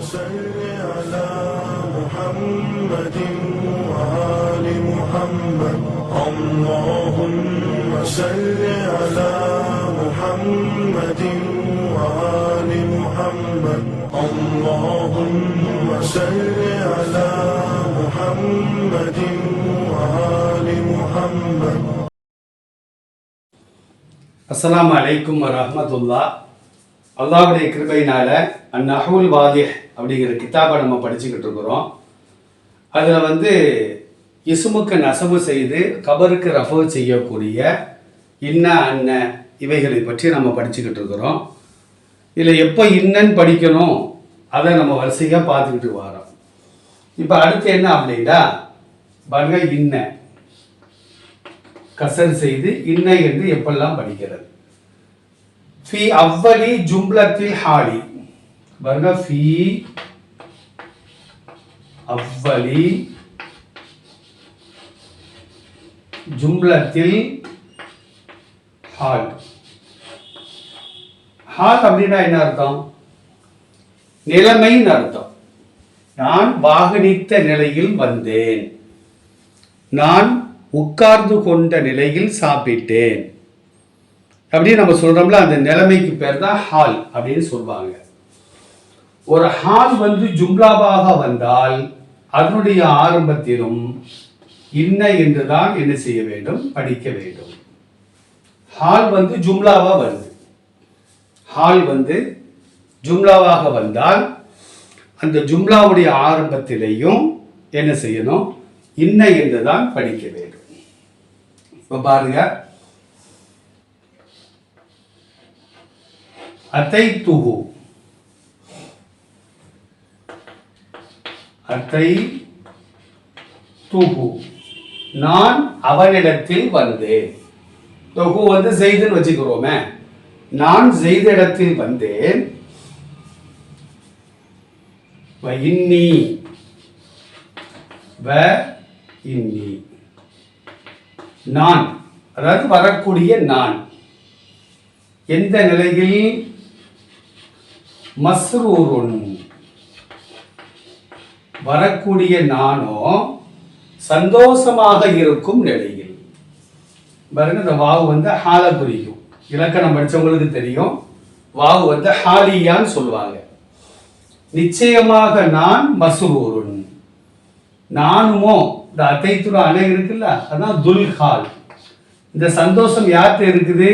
صل على محمد وآل محمد اللهم صل على محمد وآل محمد اللهم صل على محمد وآل محمد. அஸ்ஸலாமு அலைக்கும் வரஹ்மத்துல்லாஹ். அல்லாஹ்வுடைய கிருபையினால அந்நஹுல் வாதிஹ் அப்படிங்கிற கிதாபை நம்ம படிச்சுக்கிட்டு இருக்கிறோம். அதில் இஸ்முக்கு நசபு செய்து கபருக்கு ரஃபு செய்யக்கூடிய இன்ன அன்ன இவைகளை பற்றி நம்ம படிச்சுக்கிட்டு இருக்கிறோம். இதில் எப்போ இன்னன்னு படிக்கணும் அதை நம்ம வரிசையாக பார்த்துக்கிட்டு வரோம். இப்போ அடுத்து என்ன அப்படின்னா பாருங்க, இன்ன கசர் செய்து இன்ன என்று எப்பெல்லாம் படிக்கிறது. ஃபி அவ்வலி ஜும்லத்தில் ஹாலி பாருங்க, ஃபி அவ்வலி ஜும்லத்தில் ஹால். ஹால் அப்படின்னா என்ன அர்த்தம்? நிலைமைன்னு அர்த்தம். நான் வாகனித்த நிலையில் வந்தேன், நான் உட்கார்ந்து கொண்ட நிலையில் சாப்பிட்டேன் அப்படின்னு நம்ம சொல்றோம்ல, அந்த நிலைமைக்கு பேர் தான் ஹால் அப்படின்னு சொல்லுவாங்க. ஒரு ஹால் ஜும்லாவாக வந்தால் அதனுடைய ஆரம்பத்திலும் இன்ன என்றுதான் என்ன செய்ய வேண்டும், படிக்க வேண்டும். ஹால் ஜும்லாவா வருது. ஹால் ஜும்லாவாக வந்தால் அந்த ஜும்லாவுடைய ஆரம்பத்திலையும் என்ன செய்யணும், இன்ன என்றுதான் படிக்க வேண்டும். இப்ப பாருங்க, அதைத்துஹு, அதைத்துஹு நான் அவனிடத்தில் வந்தேன். தொகு செய்துன்னு வச்சுக்கிறோமே, நான் செய்திடத்தில் வந்தேன். இன்னி வ இன்னி நான், அதாவது வரக்கூடிய நான் எந்த நிலையில், மஸ்ரூருன் வரக்கூடிய நானோ சந்தோஷமாக இருக்கும் நிலையில். பாருங்க, இந்த வாவு ஹால குறிக்கும். இலக்கணம் படிச்சவங்களுக்கு தெரியும், வாவு ஹாலியான்னு சொல்லுவாங்க. நிச்சயமாக நான் மஸ்ரூருன், நானுமோ இந்த அத்தைத்துற அணை இருக்குல்ல, அதான் துல்ஹால். இந்த சந்தோஷம் யார்கிட்ட இருக்குது,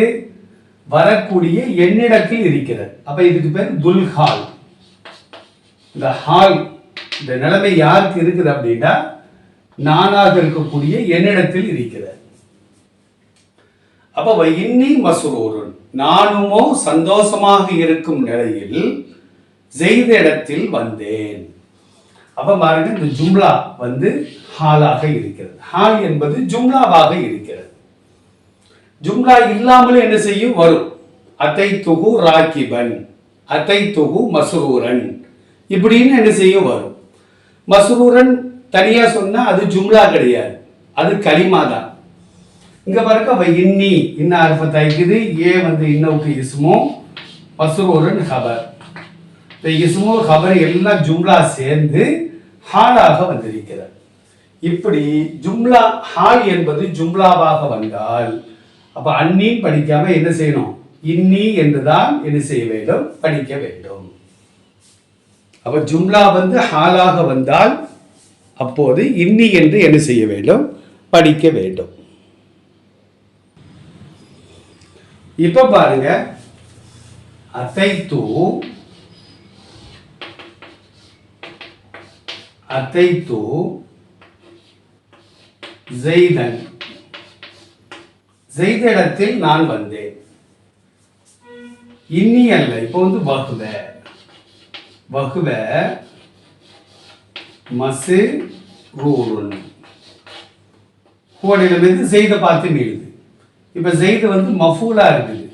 வரக்கூடிய என்னிடத்தில் இருக்கிறது. அப்ப இதுக்கு பேர் துல்ஹால். இந்த ஹால், இந்த நிலைமை யாருக்கு இருக்குது அப்படின்னா நானாக இருக்கக்கூடிய என்னிடத்தில் இருக்கிறது. அப்ப இன்னி மஸ்ரூருன், நானுமோ சந்தோஷமாக இருக்கும் நிலையில் செய்த இடத்தில் வந்தேன். அப்ப பாருங்க, இந்த ஜும்லா ஹாலாக இருக்கிறது. ஹால் என்பது ஜும்லாவாக இருக்கிறது. ஜும்லா இல்லாமல் என்ன செய்யும், வரும். அதைத்துஹு ராகிபன், அதைத்துஹு மஸ்ரூரன் இப்படின்னு என்ன செய்யும், வரும். மஸ்ரூரன் தனியா சொன்னா அது ஜும்லா கிடையாது, அது கலிமா தான். இங்க பாருங்க, இன்னி இன்ன அர்ஃப தைக்குது. ஏ இன்னவுக்கு இஸ்மோ, மஸ்ரூரன் ஹபர். இந்த இஸ்மோ ஹபர் எல்லாம் ஜும்லா சேர்ந்து ஹாலாக வந்திருக்கிறது. இப்படி ஜும்லா ஹால் என்பது ஜும்லாவாக வந்தால் அப்ப அன்னின்னு படிக்காம என்ன செய்யணும், இன்னி என்றுதான் என்ன செய்ய வேண்டும், படிக்க வேண்டும். அப்ப ஜும்லா ஹாலாக வந்தால் அப்போது இன்னி என்று என்ன செய்ய வேண்டும், படிக்க வேண்டும். இப்ப பாருங்க, அதைத்து அதைத்து ஜெய்தன், ஜெய்த இடத்தில் நான் வந்தேன். இன்னி அல்ல, இப்போ வகுவ, வகுவ மசு ரூருன். கோடையில செய்த பார்த்து மீளுது. இப்ப செய்த மஃபூலா இருக்குது.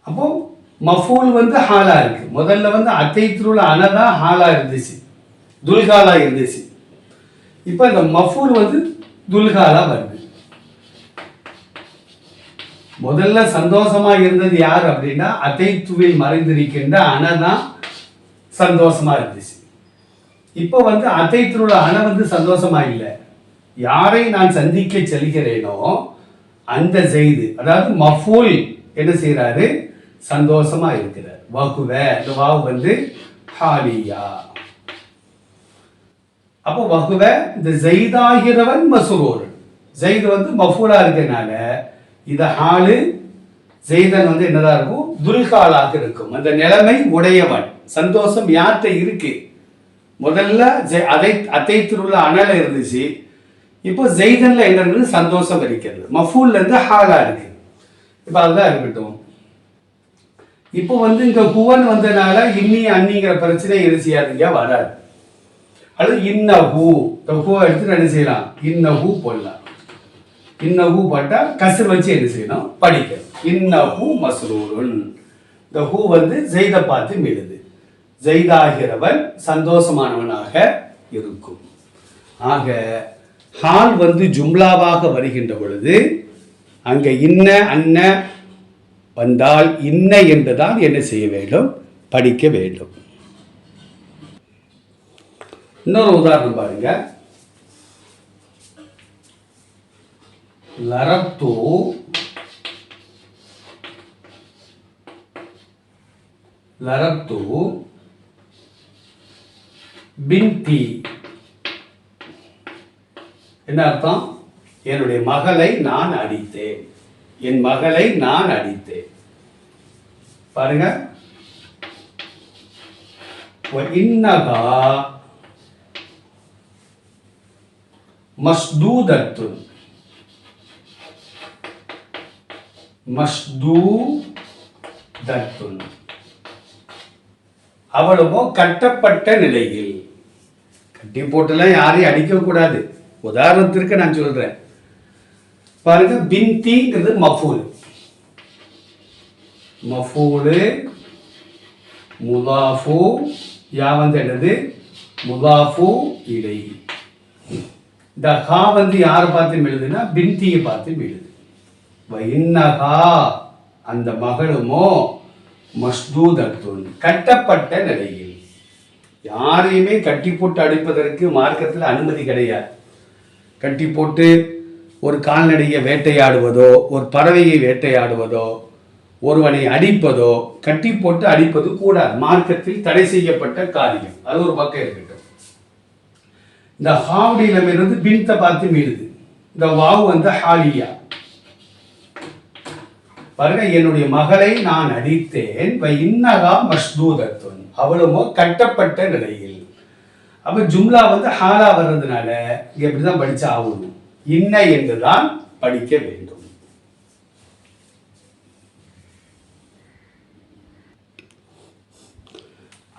அப்போ மஃபூல் ஹாலா இருக்கு. முதல்ல அத்தைத்துள்ள அனதா ஹாலா இருந்துச்சு, துல்காலா இருந்துச்சு. இப்ப இந்த மஃபூல் துல்காலா வருது. முதல்ல சந்தோஷமா இருந்தது யார் அப்படின்னா அதைத்துவில் மறைந்திருக்கின்ற அனதான் சந்தோஷமா இருந்துச்சு. இப்போ வந்து அத்தைத்தினுள்ள அணை வந்து சந்தோஷமா இல்லை. யாரை நான் சந்திக்க செல்கிறேனோ அந்த செய்து, அதாவது மஃபூல் என்ன செய்யறாரு, சந்தோஷமா இருக்கிறார். வகுவ, இந்த வாவு வந்து ஹாலியா. அப்போ வகுவ இந்த ஜெய்தாகிறவன் மசுரூர், ஜெய்து வந்து மஃபூலா இருக்கிறதுனால இத ஹாலு ஜெய்தன் வந்து என்னதான் இருக்கும், துல்காலாக இருக்கும். அந்த நிலைமை உடையவன். சந்தோஷம் யார்கிட்ட இருக்கு? முதல்ல அத்தைத்திலுள்ள அனல இருந்துச்சு, இப்போ ஜெய்தன்ல என்ன இருக்கு, சந்தோஷம் இருக்கிறது. மஃபூல்ல இருந்து ஹாலா இருக்கு. இப்போ அதுதான் இருக்கட்டும். இப்போ வந்து இங்க குவன் வந்தனால இன்னி அன்னிங்கிற பிரச்சனை என்ன செய்யாதுங்க, வராது. அது இன்னஹூ, இந்த ஹூவை எடுத்து என்ன செய்யலாம், இன்னஹூ போடலாம். இன்னஹூ போட்டா கசர் வச்சு என்ன செய்யணும், படிக்கணும். இன்னஹூ மஸ்ரூருன், இந்த ஹூ வந்து ஜெய்தை பார்த்து மீளுது. ஜெய்தாகிறவன் சந்தோஷமானவனாக இருக்கும். ஆக ஹால் வந்து ஜும்லாவாக வருகின்ற பொழுது அங்க இன்ன அன்ன வந்தால் இன்ன என்றுதான் என்ன செய்ய வேண்டும், படிக்க வேண்டும். இன்னொரு உதாரணம் பாருங்க. லரப்து லரப்து பின்தி, என்ன அர்த்தம்? என்னுடைய மகளை நான் அடித்தேன், என் மகளை நான் அடித்தேன். பாருங்க, இன்னகா மஸ்தூதத்துன், மஸ்தூதத்துன், அவளுமோ கட்டப்பட்ட நிலையில். கட்டி போட்டுலாம் யாரையும் அடிக்க கூடாது. உதாரணத்திற்கு நான் சொல்றேன் பாருங்க. பின்திங்கிறது மஃபூல், மஃபூலு முதாஃபு, யா வந்து என்னது, முதாஃபு இலை. இந்த ஹா வந்து யாரை பார்த்து எழுதுனா, பின்தியை பார்த்து எழுது. இன்னஹா, அந்த மகளுமோ மஸ்தூதத்துன், கட்டப்பட்ட நிலையில். யாரையுமே கட்டி போட்டு அடிப்பதற்கு மார்க்கத்தில் அனுமதி கிடையாது. கட்டி போட்டு ஒரு கால்நடையை வேட்டையாடுவதோ, ஒரு பறவையை வேட்டையாடுவதோ, ஒருவனை அடிப்பதோ, கட்டி போட்டு அடிப்பது கூடாது. மார்க்கத்தில் தடை செய்யப்பட்ட காரியம். அது ஒரு பக்கம் இருக்கட்டும். இந்த ஹாவடியிலிருந்து பின்த்தை பார்த்து மீறுது. இந்த வாவு வந்து ஹாலியா. பாருங்க, என்னுடைய மகளை நான் அடித்தேன், இன்னகா மஸ்தூதத்துன், அவளுமோ கட்டப்பட்ட நிலையில். அப்ப ஜும்லா வந்து ஹாலா வர்றதுனால எப்படிதான் படிச்சு ஆகணும், இன்ன என்றுதான் படிக்க வேண்டும்.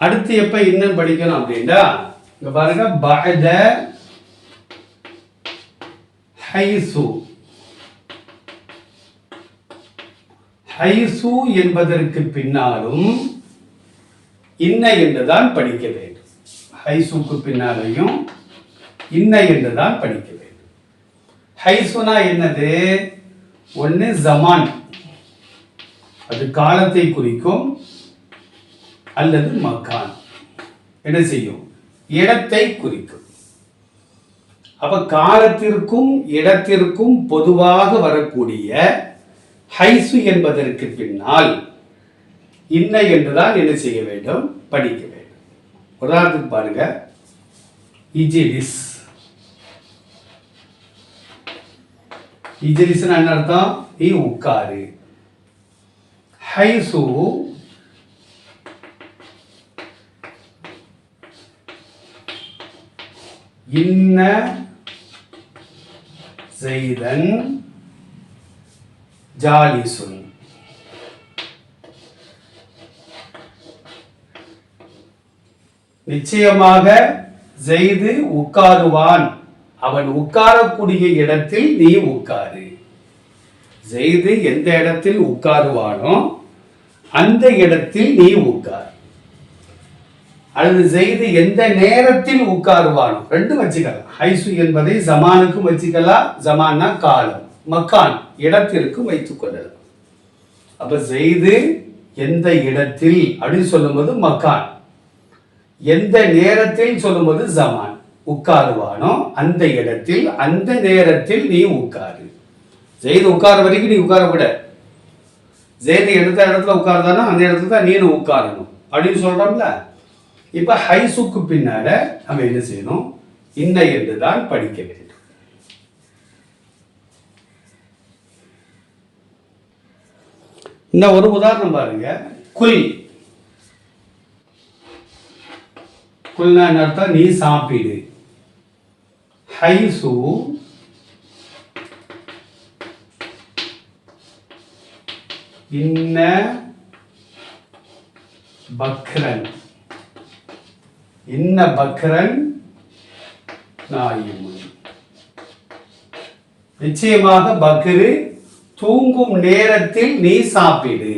அடுத்து எப்ப இன்னும் படிக்கணும் அப்படின்னா, இங்க பாருங்க, பஅத ஹைசு. ஹைசு என்பதற்கு பின்னாலும் இன்ன என்றுதான் படிக்க வேண்டும். ஹைசுக்கு பின்னாலையும் இன்ன என்றுதான் படிக்க வேண்டும். ஹைசுனா என்னது? ஒன்னு ஜமான், அது காலத்தை குறிக்கும், அல்லது மக்கான், என்ன செய்யும், இடத்தை குறிக்கும். அப்ப காலத்திற்கும் இடத்திற்கும் பொதுவாக வரக்கூடிய ஹைசு என்பதற்கு பின்னால் இன்ன என்றுதான் என்ன செய்ய வேண்டும், படிக்க வேண்டும். உதாரணத்துக்கு பாருங்க, இஜிலிஸ். இஜிலிஸ் என்ன அர்த்தம்? நீ உட்காரு. ஹைசு இன்ன ஸைதன் ஜாலிசுன். நிச்சயமாக ஸைது உட்காருவான், அவன் உட்காரக்கூடிய இடத்தில் நீ உட்காரு. ஸைது எந்த இடத்தில் உட்காருவானோ அந்த இடத்தில் நீ உட்கார். அல்லது ஸைது எந்த நேரத்தில் உட்காருவானோ, ரெண்டும் வச்சுக்கலாம். ஹைசு என்பதை ஜமானுக்கும் வச்சுக்கலாம், ஜமான்னா காலம், மக்கான் இடத்திற்கும் வைத்துக் கொள்ளலாம். அப்ப ஸைது எந்த இடத்தில் அப்படின்னு சொல்லும்போது மக்கான், எந்த நேரத்தில் சொல்லும்போது ஜமான். உட்காருவானோ அந்த இடத்தில் அந்த நேரத்தில் நீ உட்காரு. ஜெயிது உட்கார வரைக்கும் நீ உட்கார விட. ஜெயிது எடுத்த இடத்துல உட்கார்தானோ அந்த இடத்துல தான் நீனு உட்காரணும் அப்படின்னு சொல்றோம்ல. இப்ப ஹைசுக்கு பின்னால நம்ம என்ன செய்யணும்? இன்ன என்று தான் படிக்க வேண்டும். இந்த ஒரு உதாரணம் பாருங்க. குல். குல்னா அர்த்தம் நீ சாப்பிடு. ஹைசு இன்ன பக்ரன். இன்ன பக்ரன் நாயிமுன். நிச்சயமாக பக்ரு தூங்கும் நேரத்தில் நீ சாப்பிடு.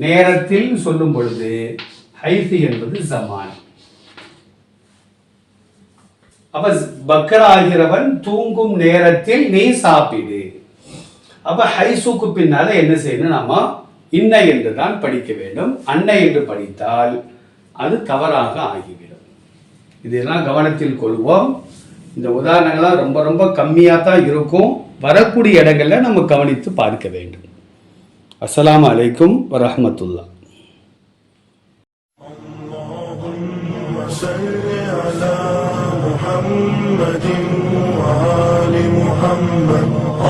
நேரத்தில் சொல்லும் பொழுது ஹைசி என்பது ஜமான். அப்ப பக்ர ஆகிறவன் தூங்கும் நேரத்தில் நீ சாப்பிடு. அப்ப ஹைசுக்கு பின்னால என்ன செய்யணும்? நாம இன்ன என்று தான் படிக்க வேண்டும். அன்னை என்று படித்தால் அது தவறாக ஆகிவிடும். இதெல்லாம் கவனத்தில் கொள்வோம். இந்த உதாரணங்கள்லாம் ரொம்ப ரொம்ப கம்மியாக தான் இருக்கும். வரக்கூடிய இடங்கள்ல நம்ம கவனித்து பார்க்க வேண்டும். அஸ்ஸலாமு அலைக்கும் வரஹ்மத்துல்லாஹ்.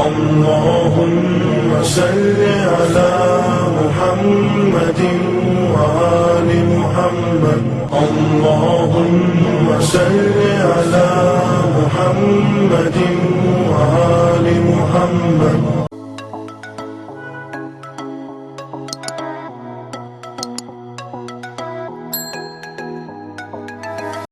اللهم صل على محمد وآل محمد. اللهم صل على محمد